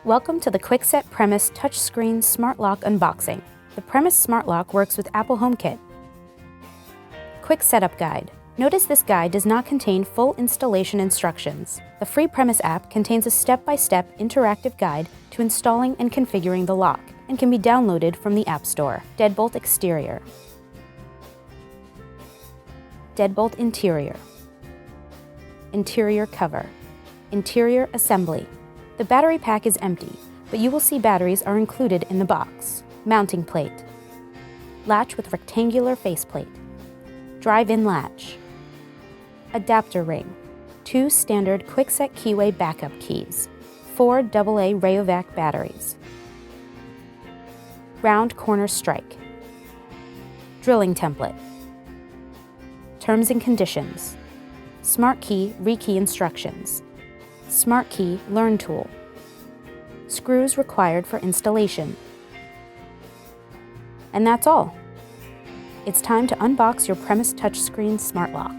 Welcome to the Kwikset Premis touchscreen smart lock unboxing. The Premis smart lock works with Apple HomeKit. Quick setup guide. Notice this guide does not contain full installation instructions. The free Premis app contains a step-by-step interactive guide to installing and configuring the lock and can be downloaded from the App Store. Deadbolt exterior. Deadbolt interior. Interior cover. Interior assembly. The battery pack is empty, but you will see batteries are included in the box. Mounting plate. Latch with rectangular faceplate. Drive-in latch. Adapter ring. 2 standard Kwikset keyway backup keys. 4 AA Rayovac batteries. Round corner strike. Drilling template. Terms and conditions. Smart key rekey instructions. Smart key learn tool. Screws required for installation. And that's all. It's time to unbox your Premis touchscreen smart lock.